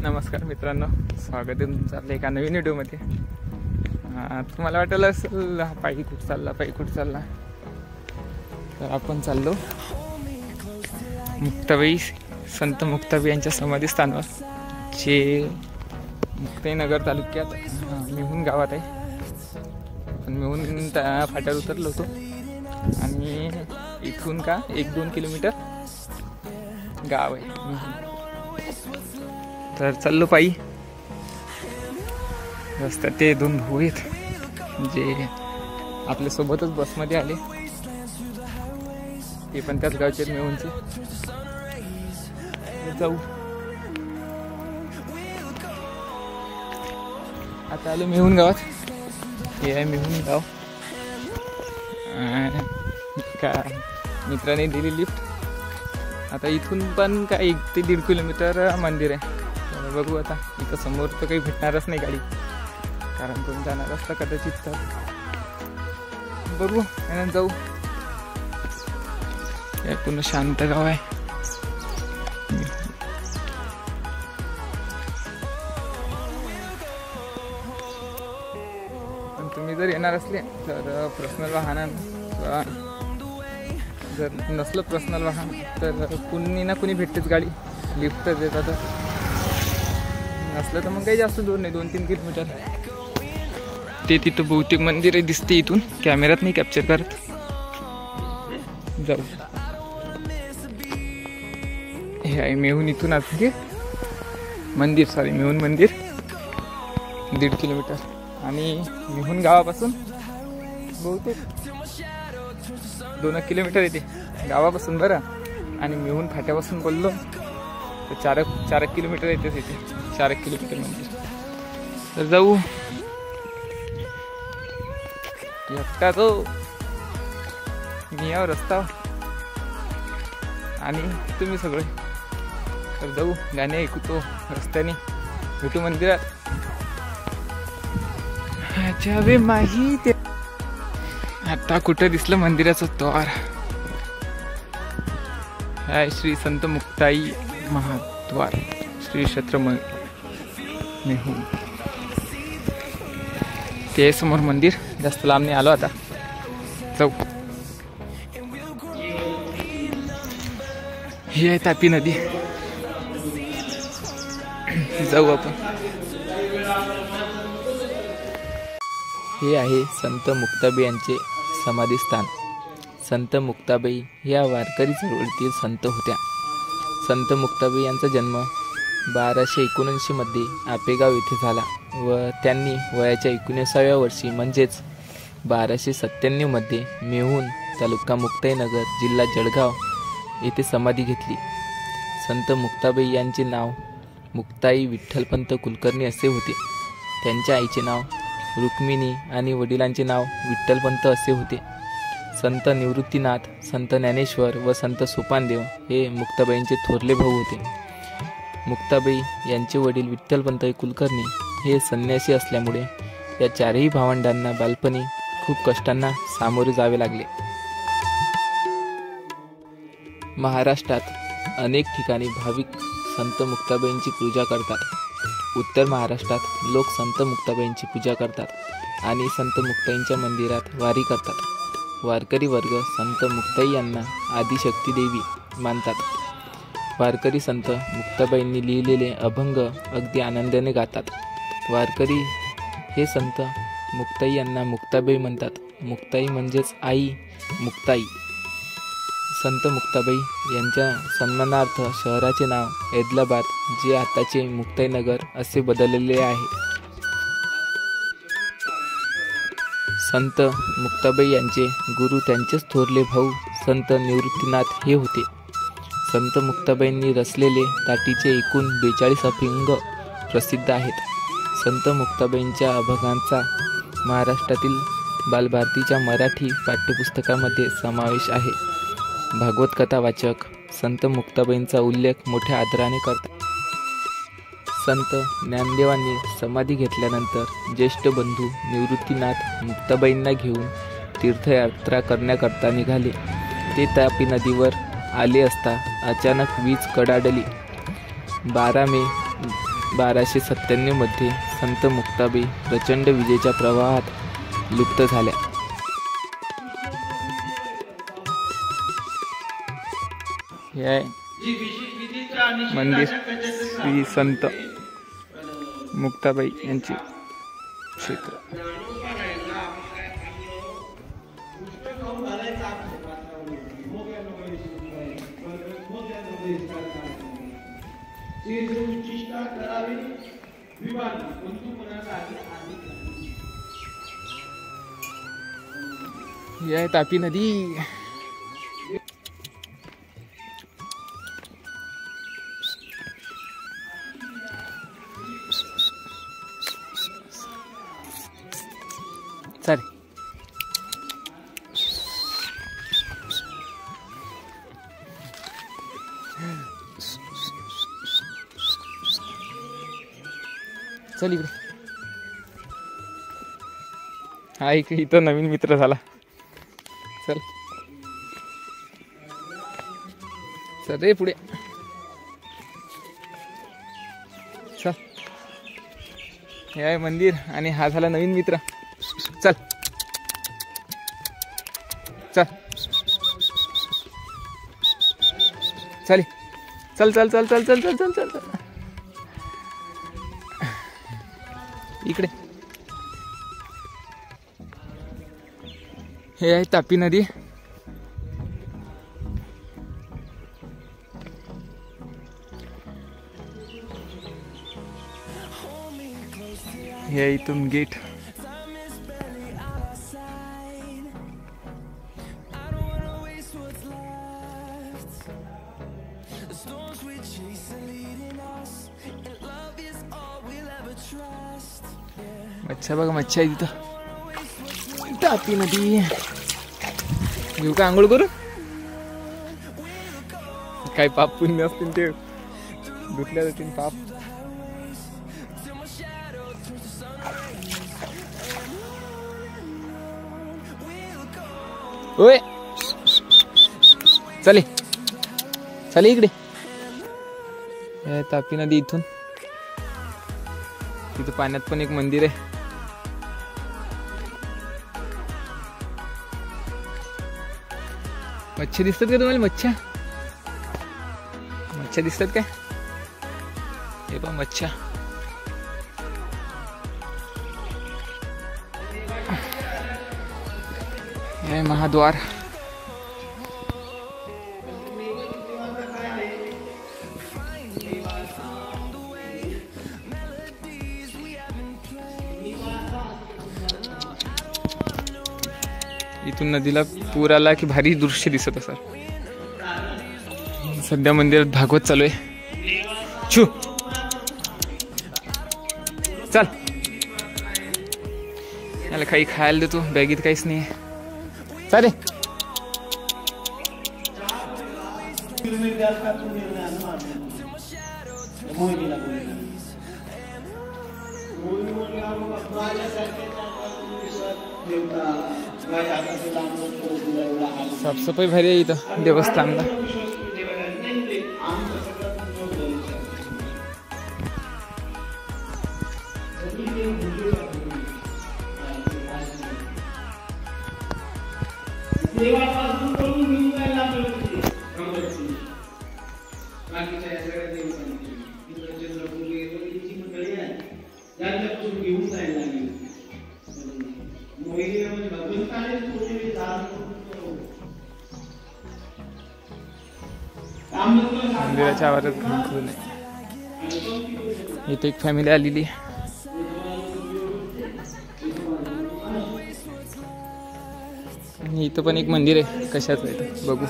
नमस्कार मित्रांनो, स्वागत आहे तुमचं आपल्या एका नवीन व्हिडिओमध्ये. तुम्हाला वाटेल असेल पायी कुठं चालला, तर आपण चाललो मुक्ताबाई, संत मुक्ताबाई यांच्या समाधीस्थानावर, जे मुक्ताईनगर तालुक्यात मेहून गावात आहे. पण मेहून फाट्यावर उतरलो होतो आणि इथून का 1-2 किलोमीटर गाव आहे. तर चाललो पायी. रस्त्यात ते 2 भाऊ आहेत जे आपल्यासोबतच बसमध्ये आले. ते पण त्याच गावचे आहेत, मेहूनचे. जाऊ. आता आलो मेहून गावात. हे आहे मेहून गाव. का मित्राने दिली लिफ्ट. आता इथून पण का 1 ते 1.5 किलोमीटर मंदिर आहे. बघू आता, इथं समोर तर काही भेटणारच नाही गाडी, कारण तुम्ही जाणार असता कदाचित. तर बघू आणि जाऊ. हे पूर्ण शांत गाव आहे. पण तुम्ही जर येणार असले तर पर्सनल वाहनानं, जर नसलं पर्सनल वाहन तर कुणी ना कुणी भेटतेच गाडी, लिफ्ट तर देतात. नसलं तर मग काही जास्त दूर नाही, 2-3 किलोमीटर. ते तिथं बहुतेक मंदिर दिसते इथून, कॅमेऱ्यात नाही कॅप्चर करत. जाऊ. हे आहे मेहून. इथून आता मंदिर, मेहून मंदिर 1.5 किलोमीटर. आणि मेहून गावापासून बहुतेक 2 किलोमीटर येते गावापासून बरं. आणि मेहून फाट्यापासून बोललो तर 4 किलोमीटर येतेच येते. 4 किलोमीटर मंदिर. तर जाऊ. एकटा तो मी यावर रस्ता आणि तुम्ही सगळे. तर जाऊ, गाणे ऐकतो रस्त्याने, भेटू मंदिरात. जावे माहिती आता कुठं दिसलं मंदिराचं द्वार. हाय श्री संत मुक्ताई महाद्वार, श्री क्षेत्र मेहून. ते समोर मंदिर. जास्त लांब नाही आलो आता. जाऊ. ही आहे तापी नदी. जाऊ आपण. हे आहे संत मुक्ताबाई यांचे समाधीस्थान. संत मुक्ताबाई या वारकरी चळवळीतील संत होत्या. संत मुक्ताबाई यांचा जन्म 1279 मध्ये आपेगाव येथे झाला व त्यांनी वयाच्या 19व्या वर्षी म्हणजेच 1297 मध्ये मेहून तालुका मुक्ताईनगर जिल्हा जळगाव येथे समाधी घेतली. संत मुक्ताबाई यांचे नाव मुक्ताई विठ्ठलपंत कुलकर्णी असे होते. त्यांच्या आईचे नाव रुक्मिणी आणि वडिलांचे नाव विठ्ठलपंत असे होते. संत निवृत्तीनाथ, संत ज्ञानेश्वर व संत सोपानदेव हे मुक्ताबाईंचे थोरले भाऊ होते. मुक्ताबाई यांचे वडील विठ्ठलपंत कुलकर्णी हे संन्यासी असल्यामुळे या 4ही भावंडांना बालपणी खूप कष्टांना सामोरे जावे लागले. महाराष्ट्रात अनेक ठिकाणी भाविक संत मुक्ताबाईंची पूजा करतात. उत्तर महाराष्ट्रात लोक संत मुक्ताबाईंची पूजा करतात आणि संत मुक्ताईंच्या मंदिरात वारी करतात. वारकरी वर्ग संत मुक्ताई यांना आदिशक्ती देवी मानतात. वारकरी संत मुक्ताबाईंनी लिहिलेले अभंग अगदी आनंदाने गातात. वारकरी हे संत मुक्ताई यांना मुक्ताबाई म्हणतात. मुक्ताई म्हणजेच आई मुक्ताई. संत मुक्ताबाई यांच्या सन्मानार्थ शहराचे नाव ऐदलाबाद, जे आताचे मुक्ताईनगर असे बदललेले आहे. संत मुक्ताबाई यांचे गुरु त्यांचेच थोरले भाऊ संत निवृत्तीनाथ हे होते. संत मुक्ताबाईंनी रचलेले ताटीचे एकूण 42 अभंग प्रसिद्ध आहेत. संत मुक्ताबाईंच्या अभंगांचा महाराष्ट्रातील बालभारतीच्या मराठी पाठ्यपुस्तकामध्ये समावेश आहे. भागवत कथा वाचक संत मुक्ताबाईंचा उल्लेख मोठ्या आदराने करतात. संत ज्ञानदेवांनी समाधी घेतल्यानंतर ज्येष्ठ बंधू निवृत्तीनाथ मुक्ताबाईंना घेऊन तीर्थयात्रा करण्याकरता निघाले. ते तापी नदीवर आले असता अचानक वीज कडाडली. 12 मे 1297 मध्ये संत मुक्ताबाई प्रचंड विजेच्या प्रवाहात लुप्त झाल्या. हे आहे मंदिर श्री संत मुक्ताबाई यांचे क्षेत्र. ही आहे तापी नदी. चल चल इकडे. हा इथं नवीन मित्र झाला. चल चल रे पुढे चल. हे आहे मंदिर आणि हा झाला नवीन मित्र. चल चल चल चल चल चल चल चल चल चल चल चल इकडे. हे आहे तापी नदी. हे आहे इथून गेट. मच्छा बघा, मच्छा आहे तिथं. तापी नदी. येऊ का आंघोळ करू? काही पाप पुण्य असतील ते धुतल्या जातील पाप. ओय चले चले इकडे. तापी नदी इथून. तिथं पाण्यात पण एक मंदिर आहे. मच्छी दिसतात का तुम्हाला? मच्छा मच्छा दिसतात काय? हे बघ मच्छा. हे महाद्वार. इथून नदीला पूर आला की भारी दृश्य दिसत असं. सध्या मंदिरात भागवत चालू आहे. छू चल याला काही खायला देतो. बॅगीत काहीच नाही आहे. चालेल साफसफाई भारी आहे इथं देवस्थानला. मंदिराच्या आवारात घुमखुन आहे. इथे एक फॅमिली आलेली. आणि इथं पण एक मंदिर आहे. कशाच आहे बघू.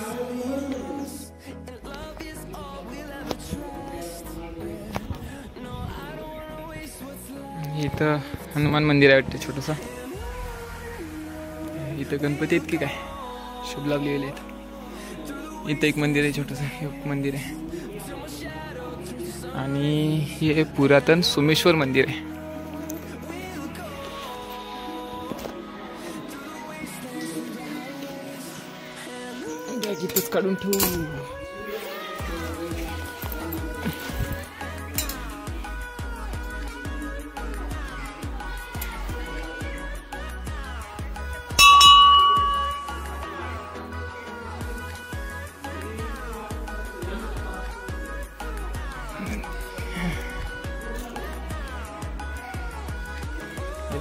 इथं हनुमान मंदिर आहे वाटतं छोटंसं. इथं गणपती आहेत की काय शुभ लाभ लिहिलेले आहेत. इथं एक मंदिर आहे छोटंसं. एक मंदिर आहे. आणि हे पुरातन सोमेश्वर मंदिर आहे. इथंच काढून ठेवू.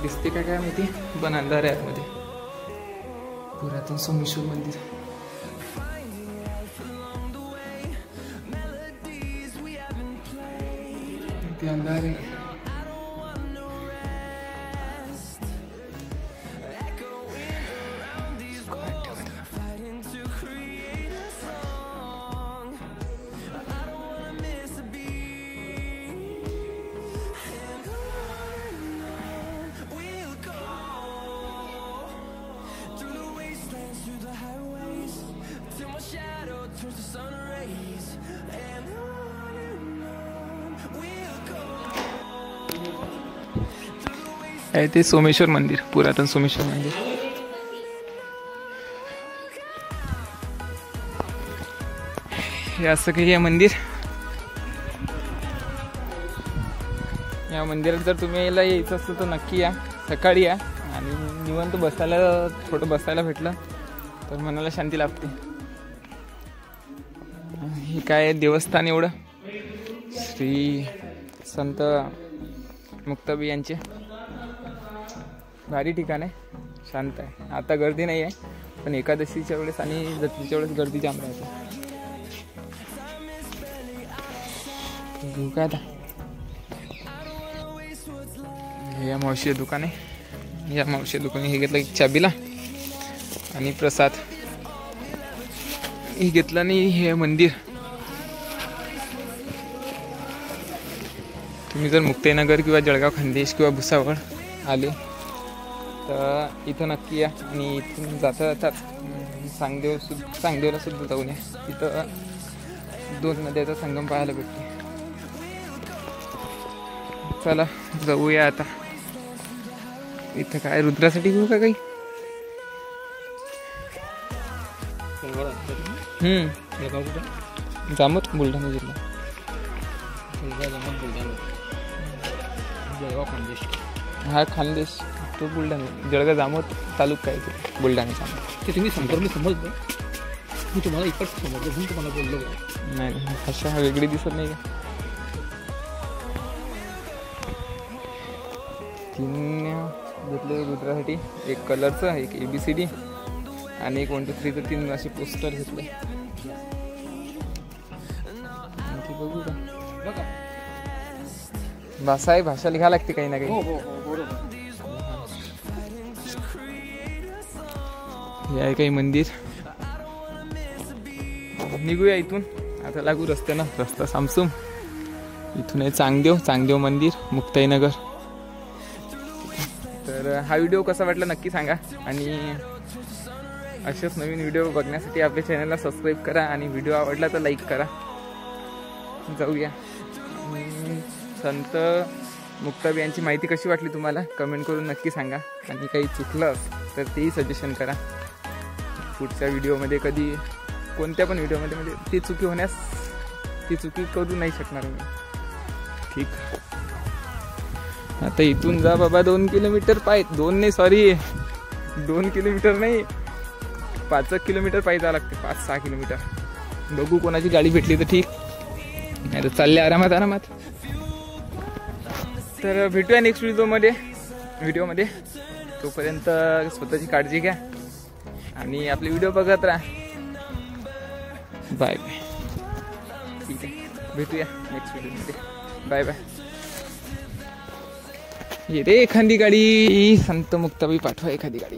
दिसते का काय माहिती, पण अंधार आहे आतमध्ये. पुरातन सोमेश्वर मंदिर. ते अंधार आहे. आहे ते सोमेश्वर मंदिर, पुरातन सोमेश्वर मंदिर. हे असं काही आहे मंदिर. या मंदिरात जर तुम्ही यायचं असलं तर नक्की या, सकाळी या. आणि निवांत बसायला, थोडं बसायला भेटलं तर मनाला शांती लाभते. हे काय देवस्थान एवढं, श्री संत मुक्ताबाई यांचे. भारी ठिकाण आहे, शांत आहे. आता गर्दी नाही आहे, पण एकादशीच्या वेळेस आणि जत्रेच्या वेळेस गर्दी जाम राहते. घेऊ काय आता. हे या मावशी दुकान आहे. या मावशी दुकाने हे घेतलं चाबीला आणि प्रसाद हे घेतलं. आणि हे मंदिर तुम्ही जर मुक्ताईनगर किंवा जळगाव खानदेश किंवा भुसावळ आले तर इथं नक्की या. आणि इथून जाता जातात सांगदेवला सुद्धा जाऊन या. इथं 2 नद्याचा संगम पाहायला भेटते. चला जाऊया आता. इथं काय रुद्रासाठी घेऊ का काही. जामोद बुलढाणा जिल्हा. हा खानदेश तो बुलढाणा. जळगाव जामोद तालुका आहे ते बुलढाण्याचा. ते तुम्ही संपर्क समजलं. मी तुम्हाला इकडचं समजलं म्हणून तुम्हाला बोललो. नाही भाषा हा वेगळी दिसत नाही का. 3 घेतले रुद्रासाठी. एक कलरचं, एक ABCD आणि एक 1 2 3 तर 3 असे पोस्टर घेतले. बघू का बघा. भाषा आहे, भाषा लिहा लागते काही ना काही. हो बरोबर. हे आहे काही मंदिर. निघूया इथून आता. लागू रस्त्यानं, रस्ता सामसूम. इथून आहे चांगदेव मंदिर, मुक्ताईनगर. तर हा व्हिडिओ कसा वाटला नक्की सांगा. आणि असेच नवीन व्हिडिओ बघण्यासाठी आपल्या चॅनलला सबस्क्राईब करा. आणि व्हिडिओ आवडला तर लाईक करा. जाऊया. संत मुक्ताबाई यांची माहिती कशी वाटली तुम्हाला कमेंट करून नक्की सांगा. आणि काही चुकलं तर तेही सजेशन करा. पुढच्या व्हिडिओमध्ये कधी कोणत्या पण व्हिडिओमध्ये म्हणजे ती चुकी करू नाही शकणार मी. ठीक. आता इथून जा बाबा 2 किलोमीटर पाय. 2 नाही, सॉरी 2 किलोमीटर नाही, 5 किलोमीटर पायी जावं लागते. 5-6 किलोमीटर. बघू कोणाची गाडी भेटली तर ठीक, नाही तर चालले आरामात. तर भेटूया नेक्स्ट व्हिडिओमध्ये. तोपर्यंत स्वतःची काळजी घ्या आणि आपले व्हिडिओ बघत राहा. Bye bye. ठीक आहे, भेटूया नेक्स्ट व्हिडिओमध्ये. Bye bye. ये रे एखादी गाडी. संत मुक्ताबाई पाठवा एखादी गाडी.